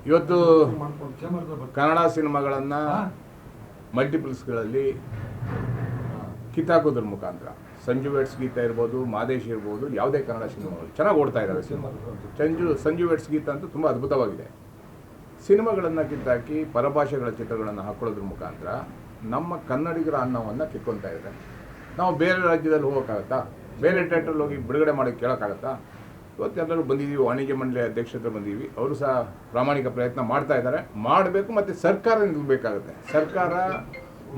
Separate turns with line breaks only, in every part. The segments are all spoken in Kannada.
ಇವತ್ತು ಕನ್ನಡ ಸಿನಿಮಾಗಳನ್ನು ಮಲ್ಟಿಪಲ್ಸ್ಗಳಲ್ಲಿ ಕಿತ್ತಾಕೋದ್ರ ಮುಖಾಂತರ ಸಂಜು ವೆಟ್ಸ್ ಗೀತ ಇರ್ಬೋದು, ಮಾದೇಶ್ ಇರ್ಬೋದು, ಯಾವುದೇ ಕನ್ನಡ ಸಿನಿಮಾಗಳು ಚೆನ್ನಾಗಿ ಓಡ್ತಾ ಇದ್ದಾವೆ. ಸಂಜು ವೆಟ್ಸ್ ಗೀತ ಅಂತೂ ತುಂಬ ಅದ್ಭುತವಾಗಿದೆ. ಸಿನಿಮಾಗಳನ್ನು ಕಿತ್ತಾಕಿ ಪರಭಾಷೆಗಳ ಚಿತ್ರಗಳನ್ನು ಹಾಕೊಳ್ಳೋದ್ರ ಮುಖಾಂತರ ನಮ್ಮ ಕನ್ನಡಿಗರ ಅನ್ನವನ್ನು ಕಿತ್ಕೊತಾ ಇದ್ದಾರೆ. ನಾವು ಬೇರೆ ರಾಜ್ಯದಲ್ಲಿ ಹೋಗೋಕ್ಕಾಗತ್ತಾ? ಬೇರೆ ಥಿಯೇಟ್ರಲ್ಲಿ ಹೋಗಿ ಬಿಡುಗಡೆ ಮಾಡಿ ಕೇಳೋಕ್ಕಾಗತ್ತಾ? ಇವತ್ತೆಲ್ಲರೂ ಬಂದಿದ್ದೀವಿ, ವಾಣಿಜ್ಯ ಮಂಡಳಿ ಅಧ್ಯಕ್ಷತೆ ಬಂದೀವಿ. ಅವರು ಸಹ ಪ್ರಾಮಾಣಿಕ ಪ್ರಯತ್ನ ಮಾಡ್ತಾ ಇದ್ದಾರೆ, ಮಾಡಬೇಕು. ಮತ್ತು ಸರ್ಕಾರ ನಿಲ್ಲಬೇಕಾಗುತ್ತೆ. ಸರ್ಕಾರ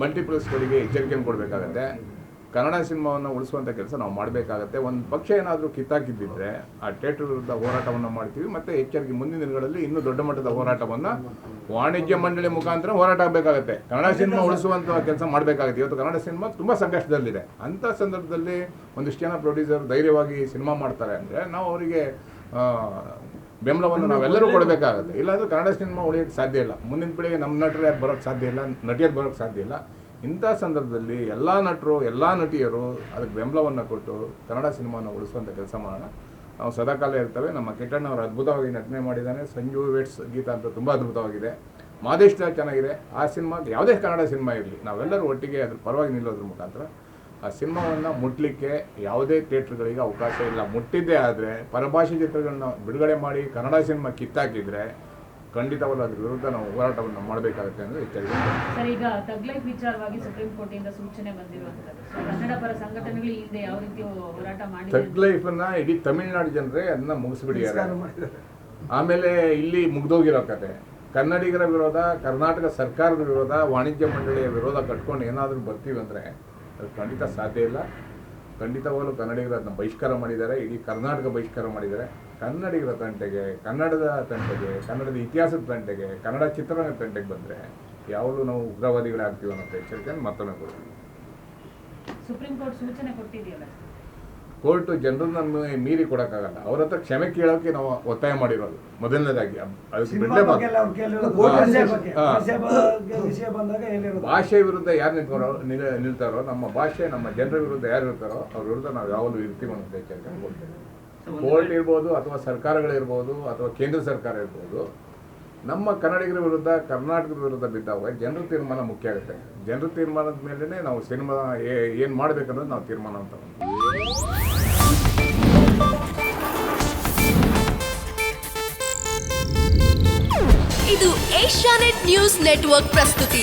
ಮಲ್ಟಿಪ್ಲೆಕ್ಸ್ಗಳಿಗೆ ಎಚ್ಚರಿಕೆಯನ್ನು ಕೊಡಬೇಕಾಗತ್ತೆ. ಕನ್ನಡ ಸಿನಿಮಾವನ್ನು ಉಳಿಸುವಂಥ ಕೆಲಸ ನಾವು ಮಾಡಬೇಕಾಗತ್ತೆ. ಒಂದು ಪಕ್ಷ ಏನಾದರೂ ಕಿತ್ತಾಕಿದ್ದಿದ್ರೆ ಆ ಥಿಯೇಟರ್ ವಿರುದ್ಧ ಹೋರಾಟವನ್ನು ಮಾಡ್ತೀವಿ. ಮತ್ತು ಎಚ್ಚರಿಕೆ ಮುಂದಿನ ದಿನಗಳಲ್ಲಿ ಇನ್ನೂ ದೊಡ್ಡ ಮಟ್ಟದ ಹೋರಾಟವನ್ನು ವಾಣಿಜ್ಯ ಮಂಡಳಿ ಮುಖಾಂತರ ಹೋರಾಟ ಆಗಬೇಕಾಗತ್ತೆ. ಕನ್ನಡ ಸಿನಿಮಾ ಉಳಿಸುವಂಥ ಕೆಲಸ ಮಾಡಬೇಕಾಗುತ್ತೆ. ಇವತ್ತು ಕನ್ನಡ ಸಿನಿಮಾ ತುಂಬ ಸಂಕಷ್ಟದಲ್ಲಿದೆ. ಅಂಥ ಸಂದರ್ಭದಲ್ಲಿ ಒಂದಿಷ್ಟು ಜನ ಪ್ರೊಡ್ಯೂಸರ್ ಧೈರ್ಯವಾಗಿ ಸಿನಿಮಾ ಮಾಡ್ತಾರೆ ಅಂದರೆ ನಾವು ಅವರಿಗೆ ಬೆಂಬಲವನ್ನು ನಾವೆಲ್ಲರೂ ಕೊಡಬೇಕಾಗುತ್ತೆ. ಇಲ್ಲಾಂದರೆ ಕನ್ನಡ ಸಿನಿಮಾ ಉಳಿಯೋಕ್ಕೆ ಸಾಧ್ಯ ಇಲ್ಲ. ಮುಂದಿನ ಪೀಳಿಗೆ ನಮ್ಮ ನಟರು ಯಾರು ಬರೋಕ್ಕೆ ಸಾಧ್ಯ ಇಲ್ಲ, ನಟಿಯರು ಬರೋಕ್ಕೆ ಸಾಧ್ಯ ಇಲ್ಲ. ಇಂಥ ಸಂದರ್ಭದಲ್ಲಿ ಎಲ್ಲ ನಟರು, ಎಲ್ಲ ನಟಿಯರು ಅದಕ್ಕೆ ಬೆಂಬಲವನ್ನು ಕೊಟ್ಟು ಕನ್ನಡ ಸಿನಿಮಾನ ಉಳಿಸುವಂಥ ಕೆಲಸ ಮಾಡೋಣ. ನಾವು ಸದಾಕಾಲ ಇರ್ತವೆ. ನಮ್ಮ ಕಿಟ್ಟಣ್ಣ ಅವರು ಅದ್ಭುತವಾಗಿ ನಟನೆ ಮಾಡಿದ್ದಾನೆ. ಸಂಜು ವೆಟ್ಸ್ ಗೀತ ಅಂತ ತುಂಬ ಅದ್ಭುತವಾಗಿದೆ. ಮಾದೇಶ್ ಚೆನ್ನಾಗಿದೆ. ಆ ಸಿನಿಮಾ ಯಾವುದೇ ಕನ್ನಡ ಸಿನಿಮಾ ಇರಲಿ, ನಾವೆಲ್ಲರೂ ಒಟ್ಟಿಗೆ ಅದ್ರ ಪರವಾಗಿ ನಿಲ್ಲೋದ್ರ ಮುಖಾಂತರ ಆ ಸಿನಿಮಾವನ್ನು ಮುಟ್ಟಲಿಕ್ಕೆ ಯಾವುದೇ ಥಿಯೇಟ್ರ್ಗಳಿಗೆ ಅವಕಾಶ ಇಲ್ಲ. ಮುಟ್ಟಿದ್ದೇ ಆದರೆ ಪರಭಾಷೆ ಚಿತ್ರಗಳನ್ನ ಬಿಡುಗಡೆ ಮಾಡಿ ಕನ್ನಡ ಸಿನಿಮಾ ಕಿತ್ತಾಕಿದರೆ ಖಂಡಿತವಲ್ಲ ಅದ್ರ ವಿರುದ್ಧ ನಾವು ಹೋರಾಟವನ್ನು ಮಾಡಬೇಕಾಗುತ್ತೆ ಅಂದರೆ ಎಚ್ಚರಿಕೆ.
ಸರ್, ಈಗ ತಗ್ ಲೈಫ್ ವಿಚಾರವಾಗಿ ಸುಪ್ರೀಂ ಕೋರ್ಟಿಂದ ಸೂಚನೆ ಬಂದಿರುವಂಥದ್ದು, ಕನ್ನಡ ಪರ ಸಂಘಟನೆಗಳು ಹಿಂದೆ ಯಾವ ರೀತಿ ಹೋರಾಟ ಮಾಡಿ
ತಗ್ ಲೈಫನ್ನು ಇಡೀ ತಮಿಳುನಾಡು ಜನರೇ ಅದನ್ನ ಮುಗಿಸ್ಬಿಟ್ಟಿದ್ದಾರೆ. ಆಮೇಲೆ ಇಲ್ಲಿ ಮುಗ್ದೋಗಿರೋ ಕತೆ ಕನ್ನಡಿಗರ ವಿರೋಧ, ಕರ್ನಾಟಕ ಸರ್ಕಾರದ ವಿರೋಧ, ವಾಣಿಜ್ಯ ಮಂಡಳಿಯ ವಿರೋಧ ಕಟ್ಕೊಂಡು ಏನಾದರೂ ಬರ್ತೀವಿ ಅಂದರೆ ಅದು ಖಂಡಿತ ಸಾಧ್ಯ ಇಲ್ಲ. ಖಂಡಿತವಾಗಲೂ ಕನ್ನಡಿಗರು ಅದನ್ನ ಬಹಿಷ್ಕಾರ ಮಾಡಿದ್ದಾರೆ. ಇಡೀ ಕರ್ನಾಟಕ ಬಹಿಷ್ಕಾರ ಮಾಡಿದ್ದಾರೆ. ಕನ್ನಡಿಗರ ತಂಟೆಗೆ, ಕನ್ನಡದ ತಂಟೆಗೆ, ಕನ್ನಡದ ಇತಿಹಾಸದ ತಂಟೆಗೆ, ಕನ್ನಡ ಚಿತ್ರರಂಗದ ತಂಟೆಗೆ ಬಂದರೆ ಯಾವಾಗಲೂ ನಾವು ಉಗ್ರವಾದಿಗಳೇ ಆಗ್ತೀವಿ ಅನ್ನೋ ಎಚ್ಚರಿಕೆಯನ್ನು ಮತ್ತೊಮ್ಮೆ ಕೊಡ್ತೀವಿ.
ಸುಪ್ರೀಂ ಕೋರ್ಟ್ ಸೂಚನೆ ಕೊಟ್ಟಿದೆಯಲ್ಲ,
ಕೋರ್ಟು ಜನರನ್ನ ಮೀರಿ ಕೊಡೋಕ್ಕಾಗಲ್ಲ. ಅವ್ರ ಹತ್ರ ಕ್ಷಮೆ ಕೇಳೋಕ್ಕೆ ನಾವು ಒತ್ತಾಯ ಮಾಡಿರೋದು ಮೊದಲನೇದಾಗಿ. ಭಾಷೆ ವಿರುದ್ಧ ಯಾರು ನಿಲ್ತಾರೋ, ನಮ್ಮ ಭಾಷೆ, ನಮ್ಮ ಜನರ ವಿರುದ್ಧ ಯಾರು ಇರ್ತಾರೋ ಅವ್ರ ವಿರುದ್ಧ ನಾವು ಯಾವಾಗಲೂ ಇರ್ತೀವಿ ಅನ್ನೋ ಎಚ್ಚರಿಕೆ ಕೊಡ್ತೇವೆ. ಕೋರ್ಟ್ ಇರ್ಬೋದು, ಅಥವಾ ಸರ್ಕಾರಗಳಿರ್ಬೋದು, ಅಥವಾ ಕೇಂದ್ರ ಸರ್ಕಾರ ಇರ್ಬೋದು, ನಮ್ಮ ಕನ್ನಡಿಗರ ವಿರುದ್ಧ, ಕರ್ನಾಟಕದ ವಿರುದ್ಧ ಬಿದ್ದಾಗ ಜನರ ತೀರ್ಮಾನ ಮುಖ್ಯ ಆಗುತ್ತೆ. ಜನರ ತೀರ್ಮಾನದ ಮೇಲೇ ನಾವು ಸಿನಿಮಾ ಏನು ಮಾಡಬೇಕನ್ನೋದು ನಾವು ತೀರ್ಮಾನ ಅಂತ.
ಇದು ಏಷ್ಯಾನೆಟ್ ನ್ಯೂಸ್ ನೆಟ್ವರ್ಕ್ ಪ್ರಸ್ತುತಿ.